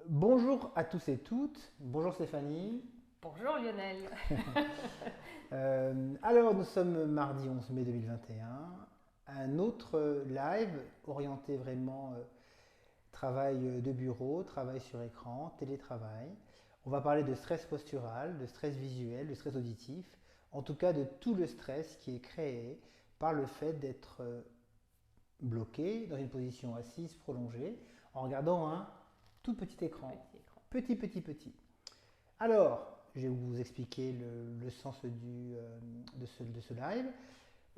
Bonjour à tous et toutes. Bonjour Stéphanie. Bonjour Lionel. Alors, nous sommes mardi 11 mai 2021. Un autre live orienté vraiment travail de bureau, travail sur écran, télétravail. On va parler de stress postural, de stress visuel, de stress auditif, en tout cas de tout le stress qui est créé par le fait d'être bloqué dans une position assise prolongée en regardant un tout petit écran. Petit écran. Petit. Alors, je vais vous expliquer le sens de ce live.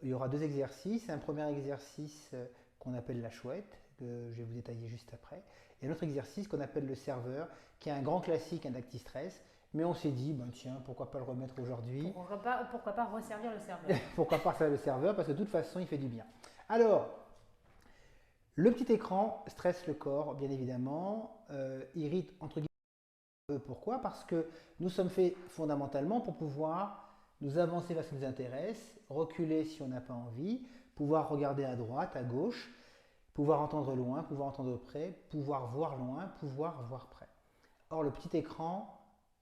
Il y aura deux exercices. Un premier exercice qu'on appelle la chouette, que je vais vous détailler juste après. Et un autre exercice qu'on appelle le serveur, qui est un grand classique, un acti-stress. Mais on s'est dit, ben tiens, pourquoi pas le remettre aujourd'hui? Pourquoi pas resservir le serveur? Pourquoi pas faire le serveur? Parce que de toute façon, il fait du bien. Alors, le petit écran stresse le corps, bien évidemment, irrite entre guillemets. Pourquoi? Parce que nous sommes faits fondamentalement pour pouvoir nous avancer vers ce qui nous intéresse, reculer si on n'a pas envie, pouvoir regarder à droite, à gauche, pouvoir entendre loin, pouvoir entendre près, pouvoir voir loin, pouvoir voir près. Or, le petit écran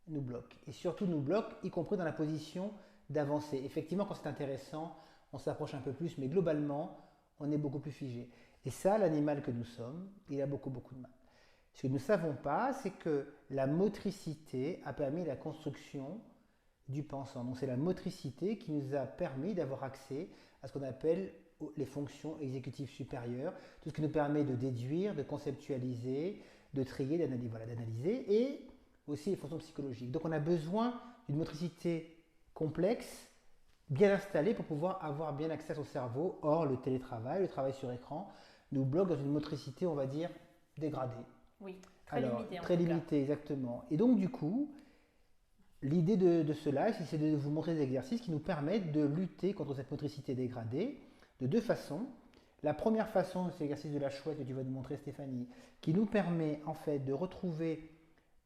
nous bloque. Et surtout nous bloque, y compris dans la position d'avancer. Effectivement, quand c'est intéressant, on s'approche un peu plus, mais globalement, on est beaucoup plus figé. Et ça, l'animal que nous sommes, il a beaucoup de mal. Ce que nous ne savons pas, c'est que la motricité a permis la construction du pensant. Donc c'est la motricité qui nous a permis d'avoir accès à ce qu'on appelle les fonctions exécutives supérieures, tout ce qui nous permet de déduire, de conceptualiser, de trier, d'analyser, et aussi les fonctions psychologiques. Donc on a besoin d'une motricité complexe, bien installée pour pouvoir avoir bien accès à son cerveau. Or, le télétravail, le travail sur écran, nous bloque dans une motricité, on va dire, dégradée. Oui, très Alors, limité en très tout cas. limité, exactement. Et donc, du coup, l'idée de ce live, c'est de vous montrer des exercices qui nous permettent de lutter contre cette motricité dégradée de deux façons. La première façon, c'est l'exercice de la chouette que tu vas nous montrer, Stéphanie, qui nous permet en fait de retrouver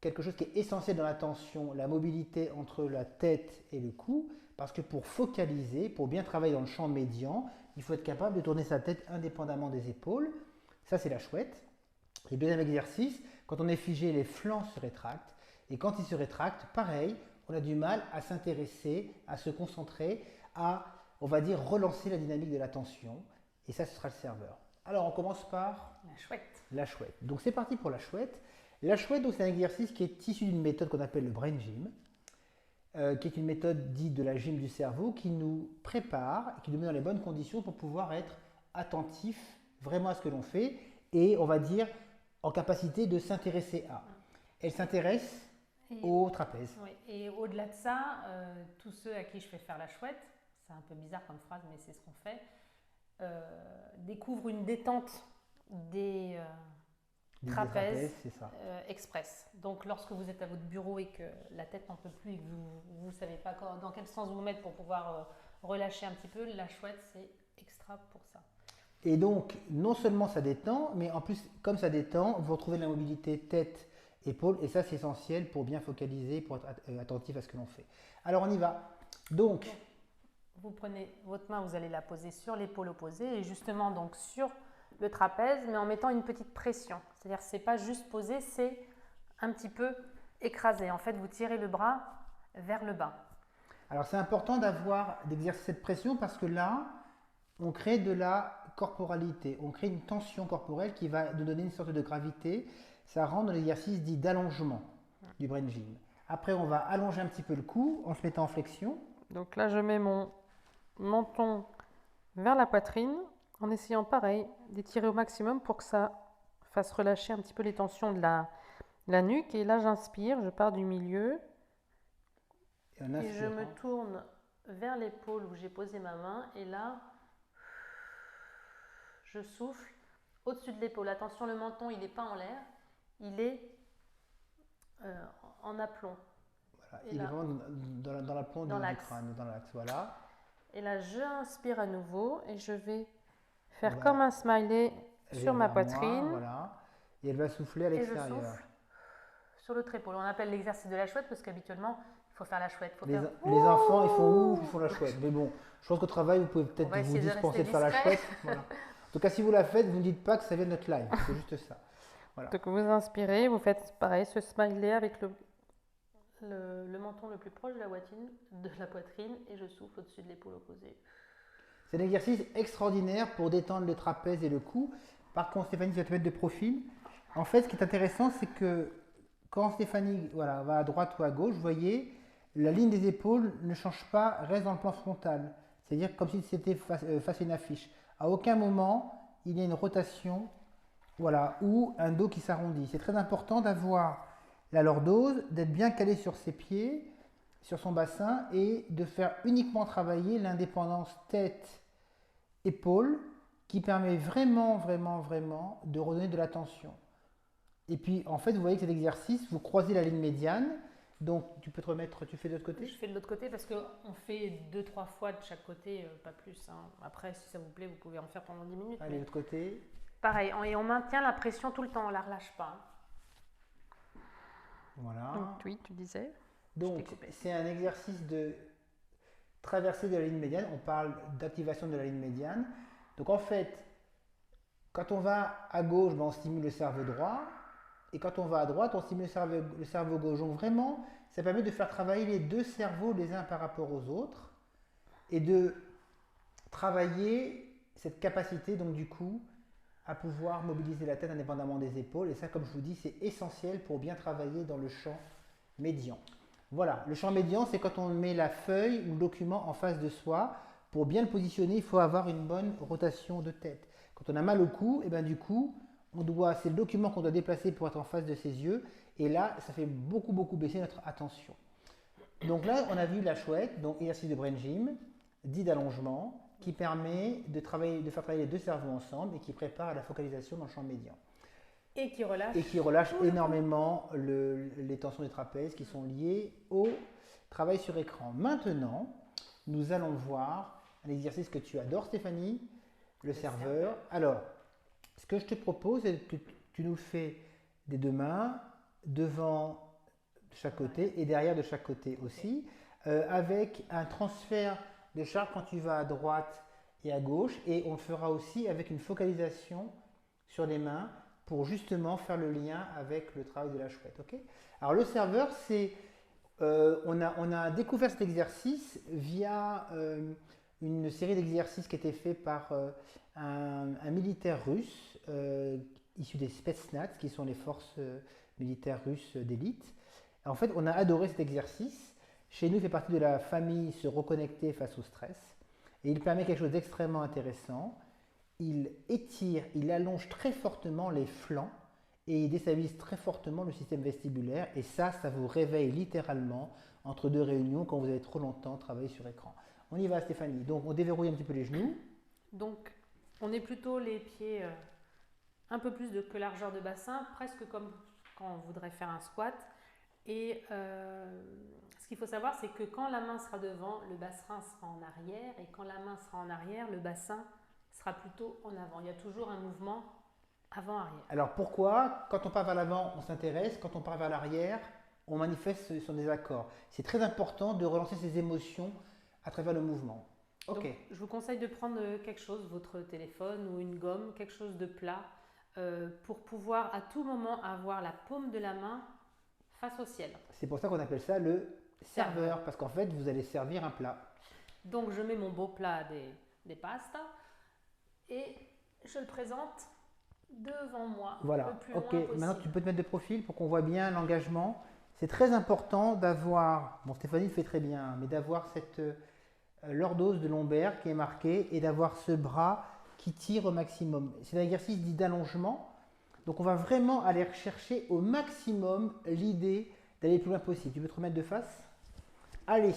quelque chose qui est essentiel dans l'attention, la mobilité entre la tête et le cou, parce que pour focaliser, pour bien travailler dans le champ médian, il faut être capable de tourner sa tête indépendamment des épaules. Ça, c'est la chouette. Et deuxième exercice, quand on est figé, les flancs se rétractent. Et quand ils se rétractent, pareil, on a du mal à s'intéresser, à se concentrer, à, on va dire, relancer la dynamique de l'attention. Et ça, ce sera le serveur. Alors, on commence par La chouette. la chouette. Donc, c'est parti pour la chouette. La chouette, c'est un exercice qui est issu d'une méthode qu'on appelle le brain gym, qui est une méthode dite de la gym du cerveau, qui nous prépare, qui nous met dans les bonnes conditions pour pouvoir être attentif vraiment à ce que l'on fait et, on va dire, en capacité de s'intéresser à. Elle s'intéresse au trapèze. Oui, et au-delà de ça, tous ceux à qui je fais faire la chouette, c'est un peu bizarre comme phrase, mais c'est ce qu'on fait, découvrent une détente des trapèzes C'est ça. express. Donc lorsque vous êtes à votre bureau et que la tête n'en peut plus et que vous ne savez pas dans quel sens vous mettre pour pouvoir relâcher un petit peu, la chouette c'est extra pour ça. Et donc, non seulement ça détend, mais en plus, comme ça détend, vous retrouvez la mobilité tête, épaule, et ça c'est essentiel pour bien focaliser, pour être attentif à ce que l'on fait. Alors on y va. Donc, Vous prenez votre main, vous allez la poser sur l'épaule opposée et justement donc sur le trapèze, mais en mettant une petite pression. C'est-à-dire c'est pas juste posé, c'est un petit peu écrasé. En fait, vous tirez le bras vers le bas. alors c'est important d'exercer cette pression parce que là, on crée de la corporalité, on crée une tension corporelle qui va nous donner une sorte de gravité. Ça rentre dans l'exercice dit d'allongement du brain gym. Après, on va allonger un petit peu le cou en se mettant en flexion. Donc là, je mets mon menton vers la poitrine en essayant pareil d'étirer au maximum pour que ça fasse relâcher un petit peu les tensions de la nuque. Et là, j'inspire, je pars du milieu et je me tourne vers l'épaule où j'ai posé ma main. Et là, je souffle au-dessus de l'épaule. Attention, le menton, il n'est pas en l'air, il est en aplomb. Voilà, il est vraiment dans la pointe du crâne, dans l'axe. Voilà. Et là, je inspire à nouveau et je vais faire comme un smiley sur ma poitrine. Moi, voilà. Et elle va souffler à l'extérieur. Et je souffle sur l'autre épaule. On appelle l'exercice de la chouette parce qu'habituellement, il faut faire la chouette. Les enfants, ils font ouf, ils font la chouette. Mais bon, je pense qu'au travail, vous pouvez peut-être vous dispenser de faire la chouette. Voilà. En tout cas, si vous la faites, vous ne dites pas que ça vient de notre live. C'est juste ça. Voilà. Donc vous inspirez, vous faites pareil, ce smiley avec le menton le plus proche de la poitrine et je souffle au-dessus de l'épaule opposée. C'est un exercice extraordinaire pour détendre le trapèze et le cou. Par contre, Stéphanie, tu vas te mettre de profil. En fait, ce qui est intéressant, c'est que quand Stéphanie voilà, va à droite ou à gauche, vous voyez, la ligne des épaules ne change pas, reste dans le plan frontal. C'est-à-dire comme si c'était face à une affiche. À aucun moment, il y a une rotation voilà, ou un dos qui s'arrondit. C'est très important d'avoir la lordose, d'être bien calé sur ses pieds, sur son bassin et de faire uniquement travailler l'indépendance tête-épaule qui permet vraiment, vraiment, vraiment de redonner de la tension. Et puis, en fait, vous voyez que cet exercice, vous croisez la ligne médiane. Donc, tu peux te remettre, tu fais de l'autre côté? Je fais de l'autre côté parce qu'on fait 2-3 fois de chaque côté, pas plus. Hein. Après, si ça vous plaît, vous pouvez en faire pendant 10 minutes. Allez, de l'autre côté. Pareil, et on maintient la pression tout le temps, on ne la relâche pas. Voilà. Donc, oui, tu disais. Donc, c'est un exercice de traversée de la ligne médiane. On parle d'activation de la ligne médiane. Donc, en fait, quand on va à gauche, ben, on stimule le cerveau droit. Et quand on va à droite, on stimule le cerveau gauche. Donc, vraiment, ça permet de faire travailler les deux cerveaux les uns par rapport aux autres. Et de travailler cette capacité, donc du coup, à pouvoir mobiliser la tête indépendamment des épaules. Et ça, comme je vous dis, c'est essentiel pour bien travailler dans le champ médian. Voilà, le champ médian, c'est quand on met la feuille ou le document en face de soi. Pour bien le positionner, il faut avoir une bonne rotation de tête. Quand on a mal au cou, et ben du coup, c'est le document qu'on doit déplacer pour être en face de ses yeux. Et là, ça fait beaucoup, beaucoup baisser notre attention. Donc là, on a vu la chouette, donc exercice de brain gym, dit d'allongement, qui permet de faire travailler les deux cerveaux ensemble et qui prépare à la focalisation dans le champ médian. Et qui relâche énormément les tensions des trapèzes qui sont liées au travail sur écran. Maintenant, nous allons voir un exercice que tu adores, Stéphanie, le serveur. Alors, ce que je te propose, c'est que tu nous fais des deux mains, devant de chaque côté et derrière de chaque côté aussi, avec un transfert de charge quand tu vas à droite et à gauche. Et on le fera aussi avec une focalisation sur les mains pour justement faire le lien avec le travail de la chouette. Okay. Alors le serveur, on a découvert cet exercice via une série d'exercices qui étaient faits par un militaire russe issu des Spetsnaz, qui sont les forces militaires russes d'élite. En fait, on a adoré cet exercice. Chez nous, il fait partie de la famille se reconnecter face au stress. Et il permet quelque chose d'extrêmement intéressant. Il étire, il allonge très fortement les flancs et il déstabilise très fortement le système vestibulaire. Et ça vous réveille littéralement entre deux réunions quand vous avez trop longtemps travaillé sur écran. On y va, Stéphanie. Donc, on déverrouille un petit peu les genoux. Donc, on est plutôt les pieds un peu plus que largeur de bassin, presque comme quand on voudrait faire un squat. Et ce qu'il faut savoir, c'est que quand la main sera devant, le bassin sera en arrière. Et quand la main sera en arrière, le bassin sera plutôt en avant. Il y a toujours un mouvement avant-arrière. Alors pourquoi, quand on part vers l'avant, on s'intéresse, quand on part vers l'arrière, on manifeste son désaccord? C'est très important de relancer ses émotions à travers le mouvement. Ok. Donc, je vous conseille de prendre quelque chose, votre téléphone ou une gomme, quelque chose de plat, pour pouvoir à tout moment avoir la paume de la main face au ciel. C'est pour ça qu'on appelle ça le serveur, parce qu'en fait, vous allez servir un plat. Donc, je mets mon beau plat des pastas et je le présente devant moi. Voilà, le plus ok. loin possible. Maintenant, tu peux te mettre de profil pour qu'on voit bien l'engagement. C'est très important d'avoir, bon, Stéphanie le fait très bien, mais d'avoir cette lordose de lombaire qui est marquée et d'avoir ce bras qui tire au maximum. C'est un exercice dit d'allongement. Donc, on va vraiment aller rechercher au maximum l'idée d'aller le plus loin possible. Tu peux te remettre de face? Allez.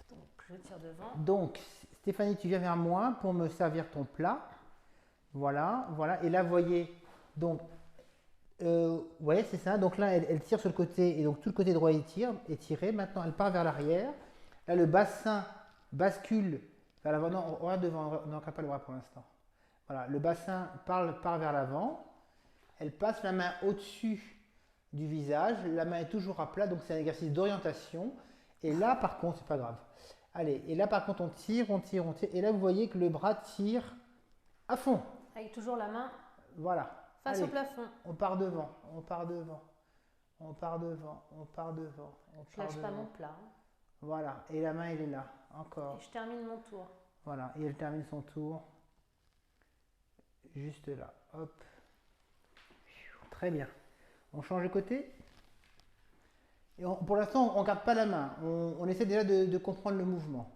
Donc, je tire devant. Donc, Stéphanie, tu viens vers moi pour me servir ton plat. Voilà, voilà. Et là, vous voyez, donc, ouais, c'est ça. Donc là, elle tire sur le côté, et donc tout le côté droit est tiré. Maintenant, elle part vers l'arrière. Là, le bassin bascule vers l'avant. Non, on regarde devant, on n'ancre pas le bras pour l'instant. Voilà, le bassin part vers l'avant. Elle passe la main au-dessus du visage. La main est toujours à plat, donc c'est un exercice d'orientation. Et là, par contre, c'est pas grave. Allez, et là, par contre, on tire, on tire, on tire. Et là, vous voyez que le bras tire à fond. Avec toujours la main. Voilà. face au Allez, plafond. on part devant, on part devant, on part devant, on part devant, on Je part lâche pas mon devant. plat. Voilà, et la main, elle est là, Et encore. je termine mon tour. Voilà, et elle termine son tour, juste là. Hop, très bien. On change de côté. Et pour l'instant, on ne garde pas la main. On essaie déjà de comprendre le mouvement.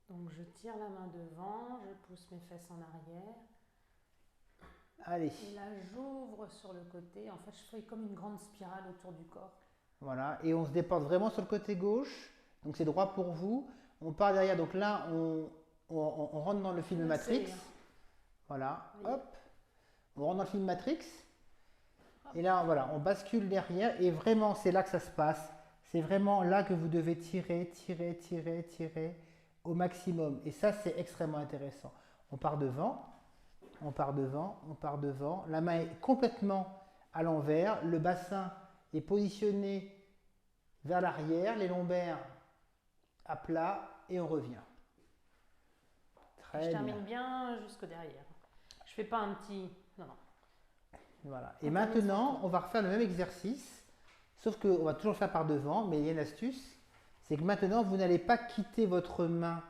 Donc je tire la main devant, je pousse mes fesses en arrière. Allez, Et là, j'ouvre sur le côté. En fait, je fais comme une grande spirale autour du corps. voilà. Et on se déporte vraiment sur le côté gauche. Donc c'est droit pour vous. On part derrière. Donc là, on rentre dans le film On Matrix. essaye. Voilà, Oui. hop. On rentre dans le film Matrix. Hop. Et là, voilà, on bascule derrière. Et vraiment, c'est là que ça se passe. C'est vraiment là que vous devez tirer, tirer, tirer, tirer au maximum. Et ça, c'est extrêmement intéressant. On part devant. On part devant, on part devant. La main est complètement à l'envers. Le bassin est positionné vers l'arrière. Les lombaires à plat. Et on revient. Je Très termine bien. bien jusque derrière. Je fais pas un petit... Non, non. Voilà. Et On termine son maintenant, tour. on va refaire le même exercice. Sauf qu'on va toujours le faire par devant. Mais il y a une astuce. C'est que maintenant, vous n'allez pas quitter votre main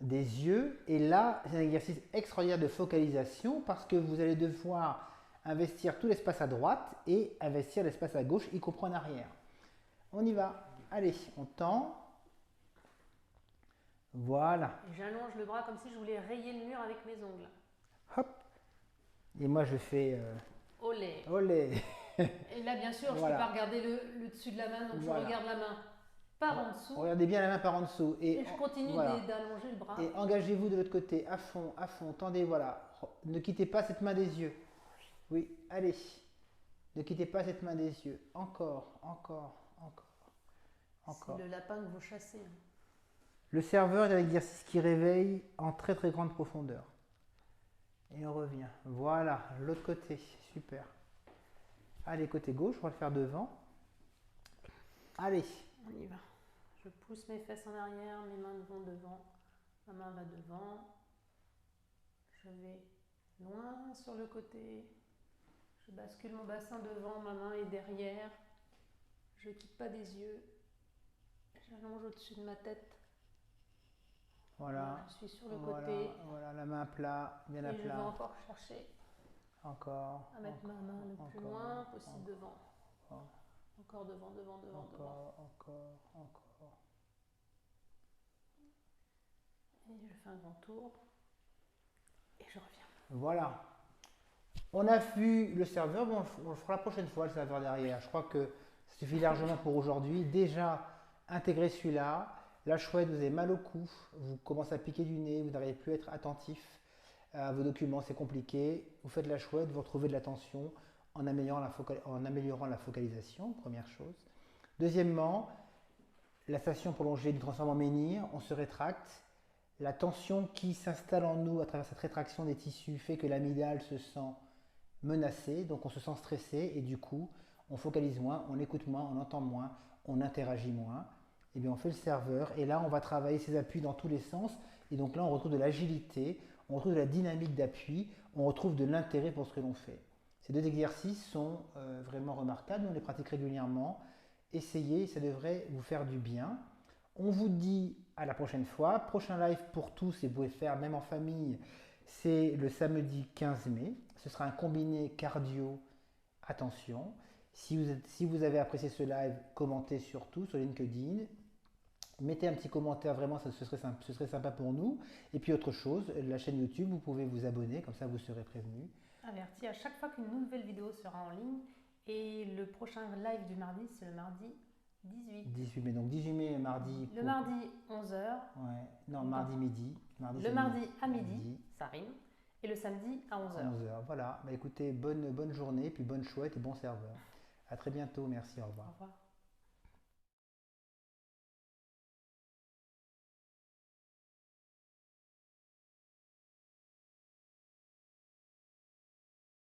des yeux. Et là, c'est un exercice extraordinaire de focalisation parce que vous allez devoir investir tout l'espace à droite et investir l'espace à gauche, y compris en arrière. On y va. Allez, on tend. Voilà. Et j'allonge le bras comme si je voulais rayer le mur avec mes ongles. Hop. Et moi, je fais Olé. olé. Et là, bien sûr, Voilà. je ne peux pas regarder le dessus de la main, donc Voilà. je regarde la main par en dessous. Regardez bien la main par en dessous. Et je continue voilà. d'allonger le bras. Et engagez-vous de l'autre côté, à fond, à fond. Tendez, voilà. Ne quittez pas cette main des yeux. Oui, allez. Ne quittez pas cette main des yeux. Encore, encore, encore, encore. C'est le lapin que vous chassez. Le serveur est un exercice qui réveille en très très grande profondeur. Et on revient. Voilà, l'autre côté. Super. Allez, côté gauche, on va le faire devant. Allez. On y va. Je pousse mes fesses en arrière, mes mains vont devant. Ma main va devant. Je vais loin sur le côté. Je bascule mon bassin devant, ma main est derrière. Je ne quitte pas des yeux. J'allonge au-dessus de ma tête. Voilà. Je suis sur le Voilà, côté. voilà, la main à plat, bien à Et je vais plat. encore chercher Encore. à mettre encore, ma main le plus encore, loin possible encore, devant. Encore devant, devant, devant, devant. encore, encore, encore. Et je fais un grand tour. Et je reviens. Voilà. On a vu le serveur, bon, on le fera la prochaine fois, le serveur derrière. Je crois que ça suffit largement pour aujourd'hui. Déjà, intégrez celui-là. La chouette, vous avez mal au cou, vous commencez à piquer du nez, vous n'arrivez plus à être attentif à vos documents, c'est compliqué. Vous faites la chouette, vous retrouvez de l'attention en améliorant la focalisation, première chose. Deuxièmement, la station prolongée du transforme en menhir, on se rétracte. La tension qui s'installe en nous à travers cette rétraction des tissus fait que l'amygdale se sent menacée, donc on se sent stressé et du coup, on focalise moins, on écoute moins, on entend moins, on interagit moins. Et bien on fait le serveur et là on va travailler ses appuis dans tous les sens et donc là on retrouve de l'agilité, on retrouve de la dynamique d'appui, on retrouve de l'intérêt pour ce que l'on fait. Ces deux exercices sont vraiment remarquables, on les pratique régulièrement. Essayez, ça devrait vous faire du bien. On vous dit à la prochaine fois. Prochain live pour tous et vous pouvez faire même en famille, c'est le samedi 15 mai. Ce sera un combiné cardio. Attention. Si vous avez apprécié ce live, commentez surtout sur LinkedIn. Mettez un petit commentaire, vraiment, ce serait sympa pour nous. Et puis autre chose, la chaîne YouTube, vous pouvez vous abonner, comme ça vous serez prévenu. Averti à chaque fois qu'une nouvelle vidéo sera en ligne. Et le prochain live du mardi, c'est le mardi 18 mai, donc 18 mai, mardi. Le mardi 11h. Ouais, non, mardi midi. Le mardi à midi, ça rime. Et le samedi à 11h. 11h, voilà. Bah, écoutez, bonne journée, puis bonne chouette et bon serveur. À très bientôt, merci, au revoir. Au revoir.